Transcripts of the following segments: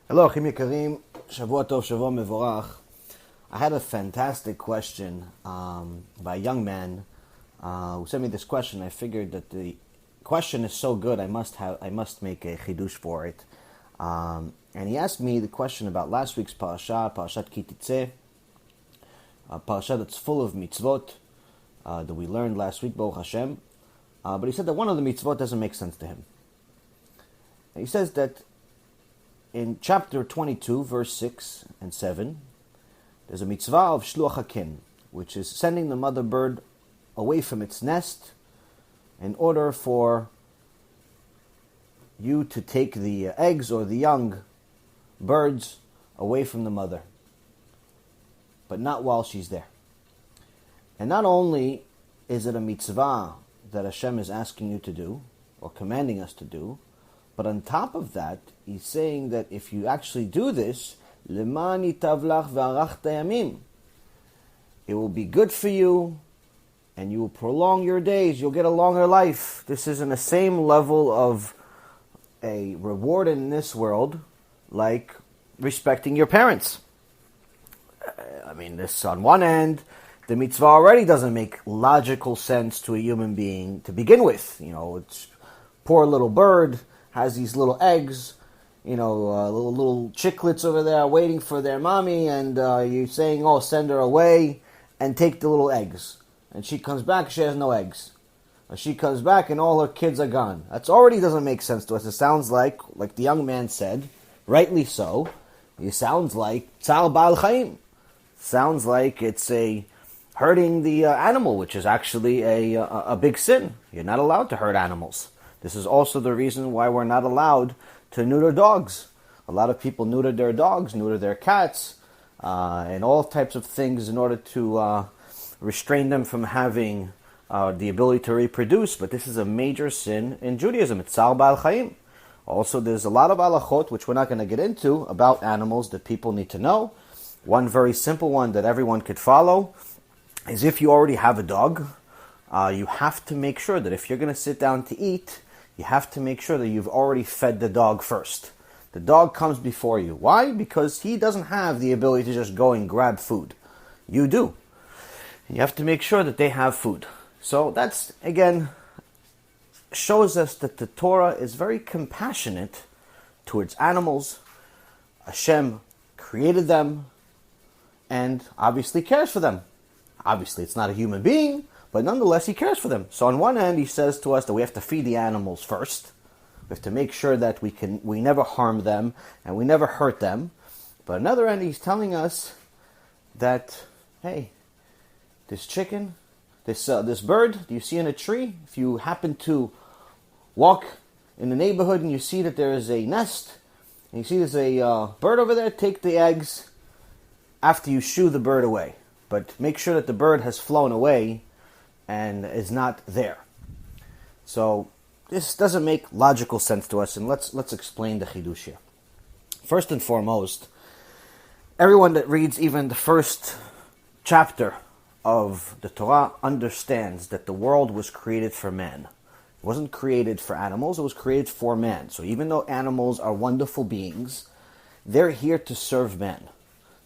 Hello, Achim Yekarim. Shavua Tov, Shavua Mevorach. I had a fantastic question by a young man who sent me this question. I figured that the question is so good, I must make a chidush for it. And he asked me the question about last week's parasha, Parashat Ki Titzeh, a parasha that's full of mitzvot that we learned last week, Baruch Hashem. But he said that one of the mitzvot doesn't make sense to him. And he says that in chapter 22, verse 6 and 7, there's a mitzvah of Shluach haKen, which is sending the mother bird away from its nest in order for you to take the eggs or the young birds away from the mother, but not while she's there. And not only is it a mitzvah that Hashem is asking you to do, or commanding us to do, but on top of that, he's saying that if you actually do this, Leman yitav lach ve'arachta yamim, it will be good for you, and you will prolong your days. You'll get a longer life. This is in the same level of a reward in this world, like respecting your parents. I mean, this on one end, the mitzvah already doesn't make logical sense to a human being to begin with. You know, it's poor little bird has these little eggs, little chicklets over there waiting for their mommy, and you're saying, oh, send her away and take the little eggs. And she comes back, she has no eggs. Or she comes back and all her kids are gone. That already doesn't make sense to us. It sounds like the young man said, rightly so, it sounds like tzar ba'al chaim. Sounds like it's a hurting the animal, which is actually a big sin. You're not allowed to hurt animals. This is also the reason why we're not allowed to neuter dogs. A lot of people neuter their dogs, neuter their cats, and all types of things in order to restrain them from having the ability to reproduce. But this is a major sin in Judaism. It's tzar ba'al chaim. Also, there's a lot of halachot, which we're not going to get into, about animals that people need to know. One very simple one that everyone could follow is if you already have a dog, you have to make sure that if you're going to sit down to eat, you have to make sure that you've already fed the dog first. The dog comes before you. Why? Because he doesn't have the ability to just go and grab food. You do. You have to make sure that they have food. So that's, again, shows us that the Torah is very compassionate towards animals. Hashem created them and obviously cares for them. Obviously, it's not a human being, but nonetheless, he cares for them. So on one hand, he says to us that we have to feed the animals first. We have to make sure that we never harm them and we never hurt them. But on the other end, he's telling us that, hey, this chicken, this bird, do you see in a tree? If you happen to walk in the neighborhood and you see that there is a nest, and you see there's a bird over there, take the eggs after you shoo the bird away. But make sure that the bird has flown away and is not there. So this doesn't make logical sense to us, and let's explain the chidush here. First and foremost, everyone that reads even the first chapter of the Torah understands that the world was created for man. It wasn't created for animals, it was created for man. So even though animals are wonderful beings, they're here to serve man.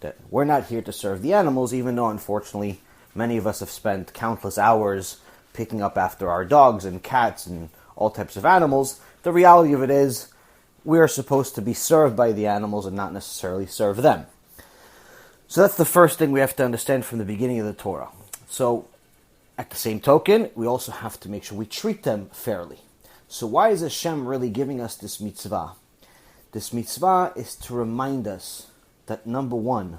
That we're not here to serve the animals, even though unfortunately many of us have spent countless hours picking up after our dogs and cats and all types of animals. The reality of it is we are supposed to be served by the animals and not necessarily serve them. So that's the first thing we have to understand from the beginning of the Torah. So at the same token, we also have to make sure we treat them fairly. So why is Hashem really giving us this mitzvah? This mitzvah is to remind us that number one,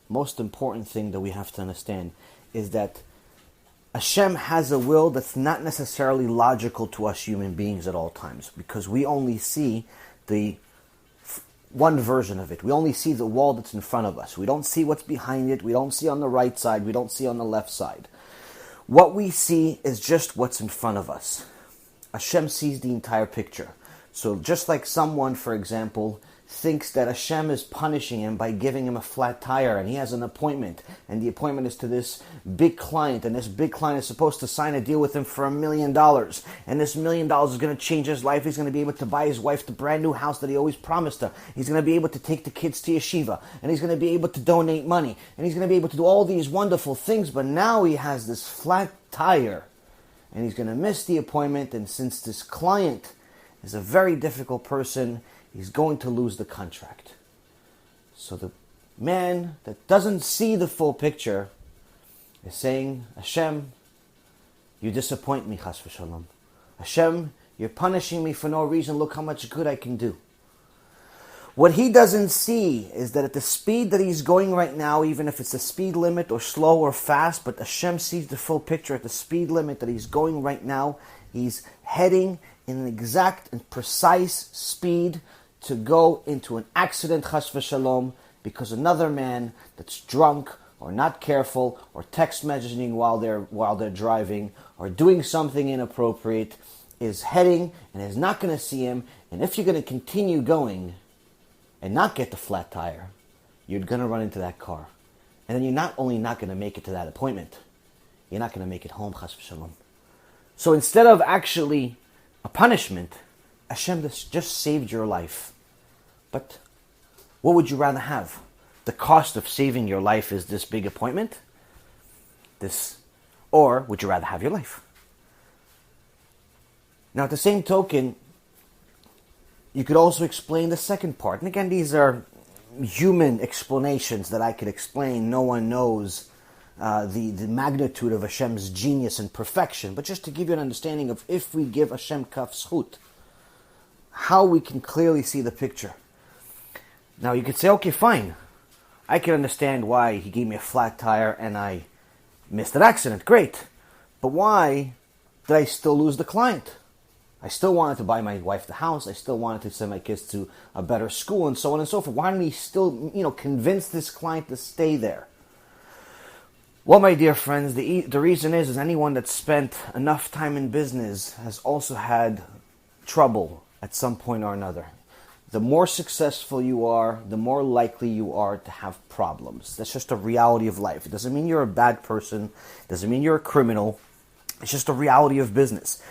most important thing that we have to understand is that Hashem has a will that's not necessarily logical to us human beings at all times, because we only see the one version of it. We only see the wall that's in front of us. We don't see what's behind it. We don't see on the right side. We don't see on the left side. What we see is just what's in front of us. Hashem sees the entire picture. So just like someone, for example, thinks that Hashem is punishing him by giving him a flat tire, and he has an appointment, and the appointment is to this big client, and this big client is supposed to sign a deal with him for $1 million, and this $1 million is going to change his life. He's going to be able to buy his wife the brand new house that he always promised her. He's going to be able to take the kids to yeshiva, and he's going to be able to donate money, and he's going to be able to do all these wonderful things, but now he has this flat tire, and he's going to miss the appointment, and since this client is a very difficult person, he's going to lose the contract. So the man that doesn't see the full picture is saying, Hashem, you disappoint me, chas v'shalom. Hashem, you're punishing me for no reason. Look how much good I can do. What he doesn't see is that at the speed that he's going right now, even if it's a speed limit or slow or fast, but Hashem sees the full picture. At the speed limit that he's going right now, he's heading in an exact and precise speed to go into an accident, chas v'shalom, because another man that's drunk or not careful or text messaging while they're driving or doing something inappropriate is heading and is not going to see him. And if you're going to continue going and not get the flat tire, you're going to run into that car. And then you're not only not going to make it to that appointment, you're not going to make it home, chas v'shalom. So instead of actually a punishment, Hashem just saved your life. But what would you rather have? The cost of saving your life is this big appointment? Or would you rather have your life? Now, at the same token, you could also explain the second part. And again, these are human explanations that I could explain. No one knows the magnitude of Hashem's genius and perfection. But just to give you an understanding of if we give Hashem kaf zchut, how we can clearly see the picture. Now you could say, okay, fine. I can understand why he gave me a flat tire and I missed an accident. Great. But why did I still lose the client? I still wanted to buy my wife the house. I still wanted to send my kids to a better school and so on and so forth. Why didn't he still, convince this client to stay there? Well, my dear friends, the reason is anyone that's spent enough time in business has also had trouble at some point or another. The more successful you are, the more likely you are to have problems. That's just a reality of life. It doesn't mean you're a bad person. It doesn't mean you're a criminal. It's just a reality of business.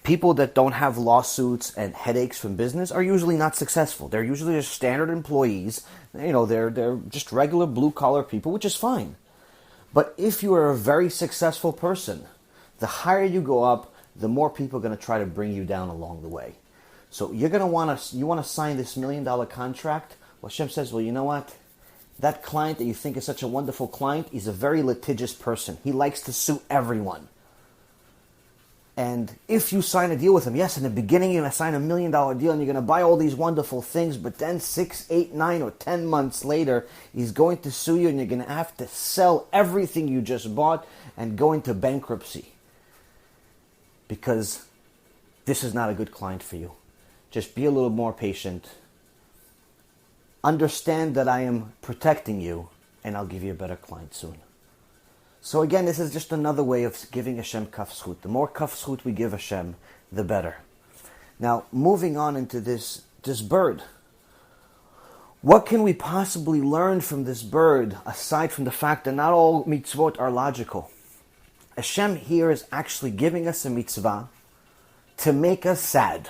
People that don't have lawsuits and headaches from business are usually not successful. They're usually just standard employees. They're just regular blue-collar people, which is fine. But if you are a very successful person, the higher you go up, the more people are going to try to bring you down along the way. So you want to sign this $1 million contract? Well, Hashem says, well, you know what? That client that you think is such a wonderful client is a very litigious person. He likes to sue everyone. And if you sign a deal with him, yes, in the beginning you're going to sign $1 million deal and you're going to buy all these wonderful things, but then 6, 8, 9, or 10 months later, he's going to sue you and you're going to have to sell everything you just bought and go into bankruptcy. Because this is not a good client for you. Just be a little more patient. Understand that I am protecting you, and I'll give you a better client soon. So again, this is just another way of giving Hashem kaf zchut. The more kaf zchut we give Hashem, the better. Now, moving on into this bird. What can we possibly learn from this bird, aside from the fact that not all mitzvot are logical? Hashem here is actually giving us a mitzvah to make us sad.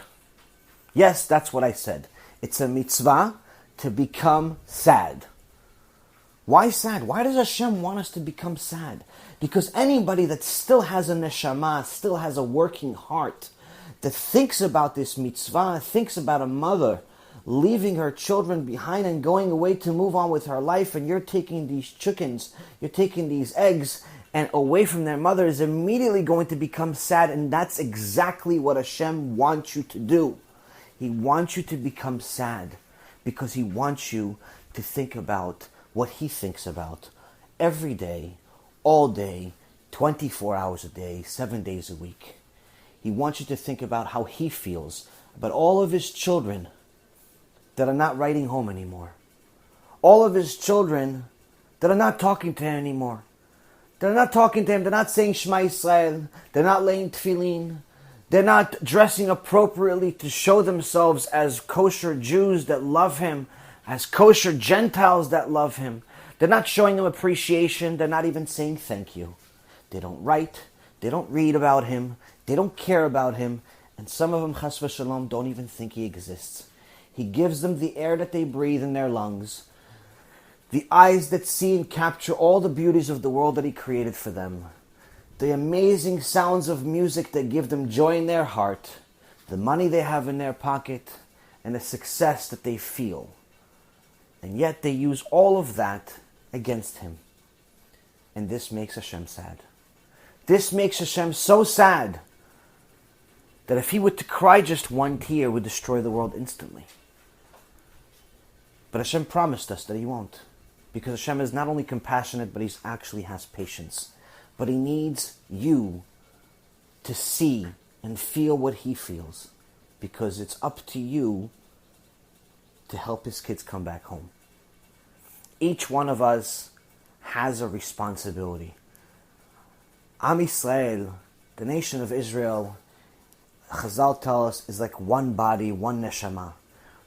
Yes, that's what I said. It's a mitzvah to become sad. Why sad? Why does Hashem want us to become sad? Because anybody that still has a neshama, still has a working heart, that thinks about this mitzvah, thinks about a mother leaving her children behind and going away to move on with her life, and you're taking these chickens, you're taking these eggs, and away from their mother, is immediately going to become sad, and that's exactly what Hashem wants you to do. He wants you to become sad because He wants you to think about what He thinks about every day, all day, 24 hours a day, 7 days a week. He wants you to think about how He feels about all of His children that are not writing home anymore. All of His children that are not talking to Him anymore. They're not talking to Him. They're not saying Shema Yisrael. They're not laying tefillin. They're not dressing appropriately to show themselves as kosher Jews that love him, as kosher Gentiles that love him. They're not showing him appreciation. They're not even saying thank you. They don't write. They don't read about him. They don't care about him. And some of them, chas v'shalom, don't even think he exists. He gives them the air that they breathe in their lungs, the eyes that see and capture all the beauties of the world that he created for them, the amazing sounds of music that give them joy in their heart, the money they have in their pocket, and the success that they feel. And yet they use all of that against him. And this makes Hashem sad. This makes Hashem so sad that if he were to cry just one tear, would destroy the world instantly. But Hashem promised us that he won't. Because Hashem is not only compassionate, but he actually has patience. But he needs you to see and feel what he feels. Because it's up to you to help his kids come back home. Each one of us has a responsibility. Am Yisrael, the nation of Israel, Chazal tell us, is like one body, one neshama.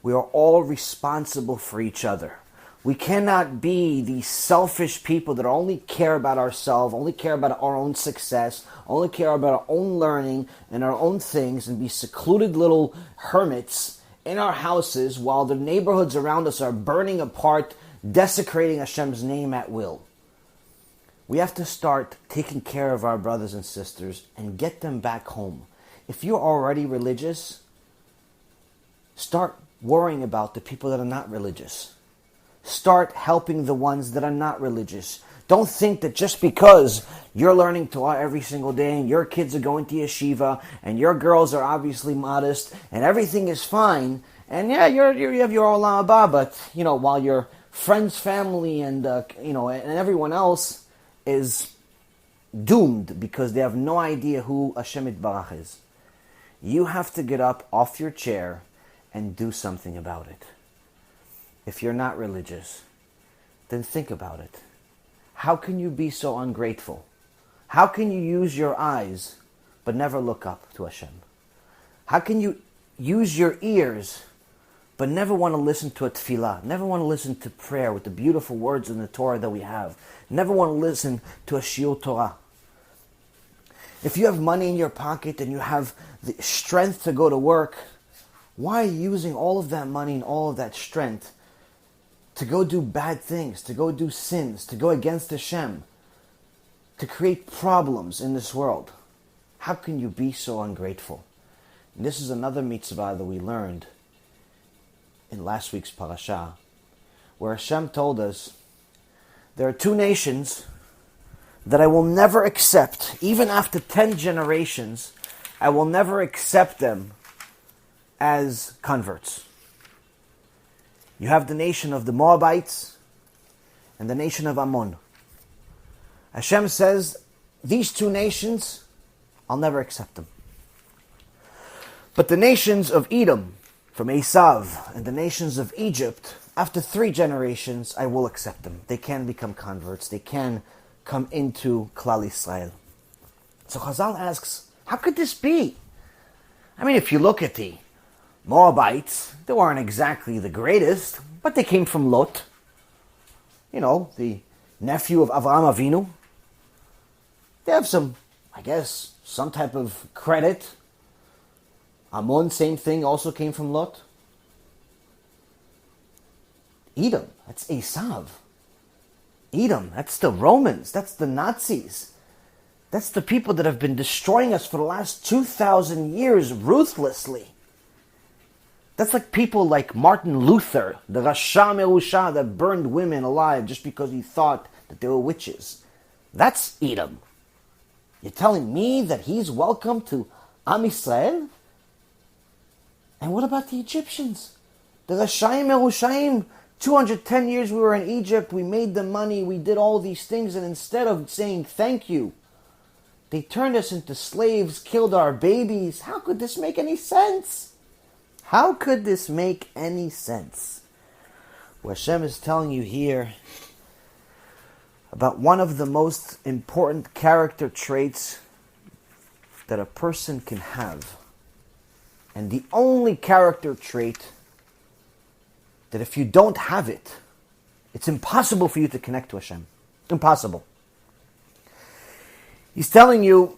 We are all responsible for each other. We cannot be these selfish people that only care about ourselves, only care about our own success, only care about our own learning and our own things, and be secluded little hermits in our houses while the neighborhoods around us are burning apart, desecrating Hashem's name at will. We have to start taking care of our brothers and sisters and get them back home. If you're already religious, start worrying about the people that are not religious. Start helping the ones that are not religious. Don't think that just because you're learning Torah every single day and your kids are going to yeshiva and your girls are obviously modest and everything is fine, and yeah, you have your olam haba, but while your friends, family, and and everyone else is doomed because they have no idea who Hashem Yitbarach is. You have to get up off your chair and do something about it. If you're not religious, then think about it. How can you be so ungrateful? How can you use your eyes but never look up to Hashem? How can you use your ears but never want to listen to a tefillah, never want to listen to prayer with the beautiful words in the Torah that we have, never want to listen to a shiur Torah? If you have money in your pocket and you have the strength to go to work, why are you using all of that money and all of that strength to go do bad things, to go do sins, to go against Hashem, to create problems in this world? How can you be so ungrateful? And this is another mitzvah that we learned in last week's parasha, where Hashem told us, there are two nations that I will never accept, even after 10 generations, I will never accept them as converts. You have the nation of the Moabites and the nation of Ammon. Hashem says, these two nations, I'll never accept them. But the nations of Edom, from Esav, and the nations of Egypt, after 3 generations, I will accept them. They can become converts. They can come into Klal Yisrael. So Chazal asks, how could this be? I mean, if you look at the Moabites, they weren't exactly the greatest, but they came from Lot, the nephew of Avraham Avinu. They have some type of credit. Ammon, same thing, also came from Lot. Edom, that's Esav. Edom, that's the Romans, that's the Nazis. That's the people that have been destroying us for the last 2,000 years ruthlessly. That's like people like Martin Luther, the Rasha Merusha that burned women alive just because he thought that they were witches. That's Edom. You're telling me that he's welcome to Am Yisrael? And what about the Egyptians? The Rashaim Merushaim, 210 years we were in Egypt, we made the money, we did all these things, and instead of saying thank you, they turned us into slaves, killed our babies. How could this make any sense? How could this make any sense? What Hashem is telling you here about one of the most important character traits that a person can have, and the only character trait that if you don't have it, it's impossible for you to connect to Hashem. Impossible. He's telling you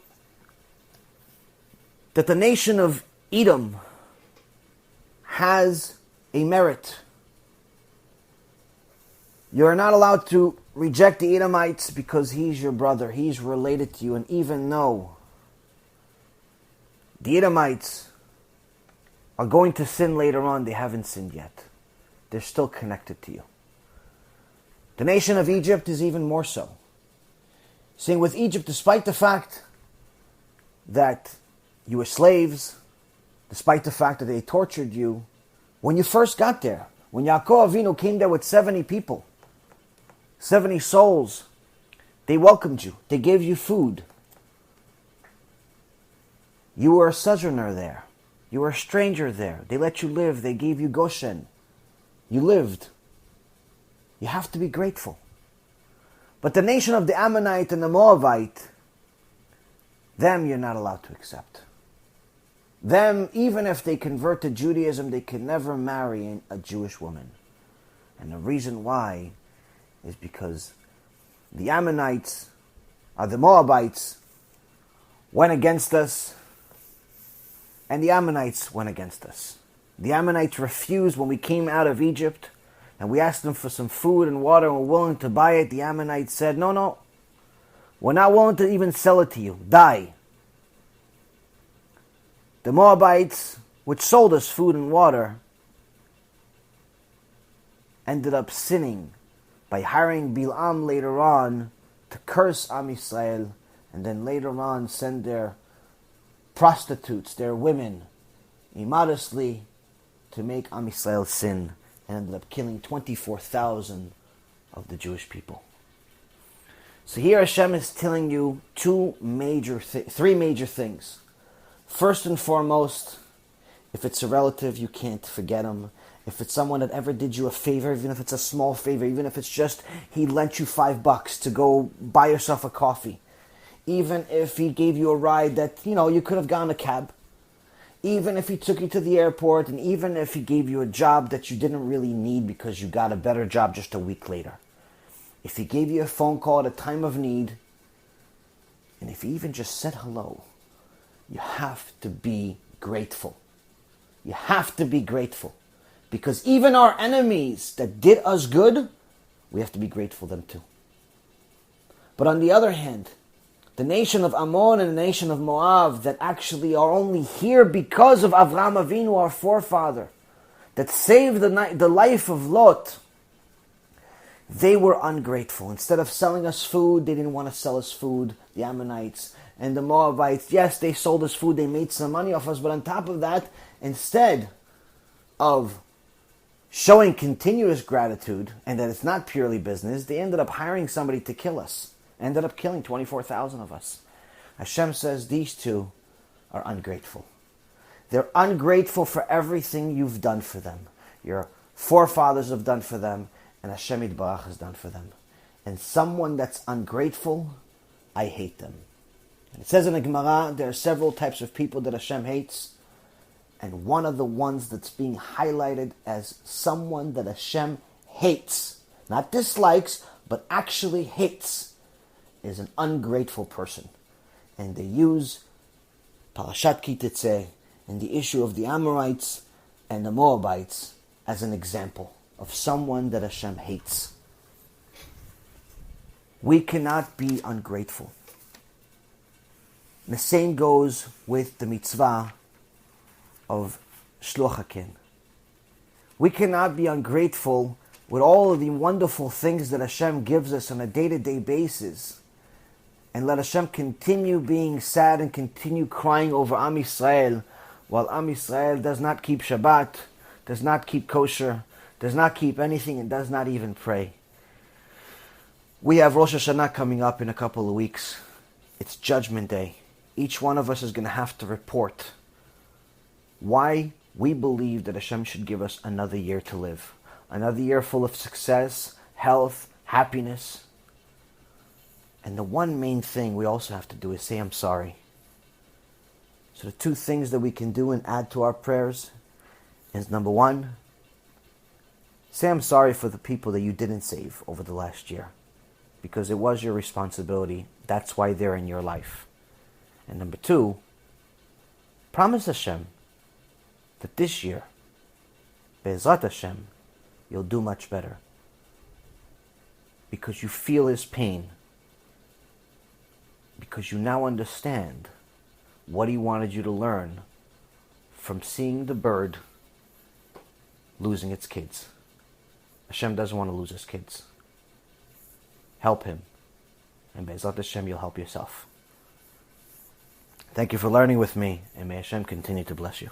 that the nation of Edom has a merit. You are not allowed to reject the Edomites because he's your brother. He's related to you. And even though the Edomites are going to sin later on, they haven't sinned yet. They're still connected to you. The nation of Egypt is even more so. Saying with Egypt, despite the fact that you were slaves, despite the fact that they tortured you, when you first got there, when Yaakov Avinu came there with 70 people, 70 souls, they welcomed you. They gave you food. You were a sojourner there. You were a stranger there. They let you live. They gave you Goshen. You lived. You have to be grateful. But the nation of the Ammonite and the Moabite, them you're not allowed to accept. Them, even if they convert to Judaism, they can never marry a Jewish woman. And the reason why is because the Ammonites, or the Moabites, went against us, and the Ammonites went against us. The Ammonites refused when we came out of Egypt, and we asked them for some food and water, and were willing to buy it. The Ammonites said, no, we're not willing to even sell it to you. Die. The Moabites, which sold us food and water, ended up sinning by hiring Bilam later on to curse Am Yisrael, and then later on send their prostitutes, their women, immodestly to make Am Yisrael sin, and ended up killing 24,000 of the Jewish people. So here Hashem is telling you three major things. First and foremost, if it's a relative, you can't forget him. If it's someone that ever did you a favor, even if it's a small favor, even if it's just he lent you $5 to go buy yourself a coffee, even if he gave you a ride that, you could have gotten a cab, even if he took you to the airport, and even if he gave you a job that you didn't really need because you got a better job just a week later. If he gave you a phone call at a time of need, and if he even just said hello, you have to be grateful. You have to be grateful. Because even our enemies that did us good, we have to be grateful to them too. But on the other hand, the nation of Ammon and the nation of Moab that actually are only here because of Avraham Avinu, our forefather, that saved the life of Lot, they were ungrateful. Instead of selling us food, they didn't want to sell us food, the Ammonites. And the Moabites, yes, they sold us food, they made some money off us, but on top of that, instead of showing continuous gratitude, and that it's not purely business, they ended up hiring somebody to kill us. Ended up killing 24,000 of us. Hashem says these two are ungrateful. They're ungrateful for everything you've done for them. Your forefathers have done for them, and Hashem Yitbarach has done for them. And someone that's ungrateful, I hate them. And it says in the Gemara, there are several types of people that Hashem hates. And one of the ones that's being highlighted as someone that Hashem hates, not dislikes, but actually hates, is an ungrateful person. And they use Parashat Ki Tetzeh and the issue of the Amorites and the Moabites as an example of someone that Hashem hates. We cannot be ungrateful. The same goes with the mitzvah of Shluach haKen. We cannot be ungrateful with all of the wonderful things that Hashem gives us on a day-to-day basis, and let Hashem continue being sad and continue crying over Am Yisrael, while Am Yisrael does not keep Shabbat, does not keep kosher, does not keep anything, and does not even pray. We have Rosh Hashanah coming up in a couple of weeks. It's Judgment Day. Each one of us is going to have to report why we believe that Hashem should give us another year to live. Another year full of success, health, happiness. And the one main thing we also have to do is say, I'm sorry. So the two things that we can do and add to our prayers is, number one, say I'm sorry for the people that you didn't save over the last year, because it was your responsibility. That's why they're in your life. And number two, promise Hashem that this year, Be'ezrat Hashem, you'll do much better. Because you feel his pain. Because you now understand what he wanted you to learn from seeing the bird losing its kids. Hashem doesn't want to lose his kids. Help him. And Be'ezrat Hashem, you'll help yourself. Thank you for learning with me, and may Hashem continue to bless you.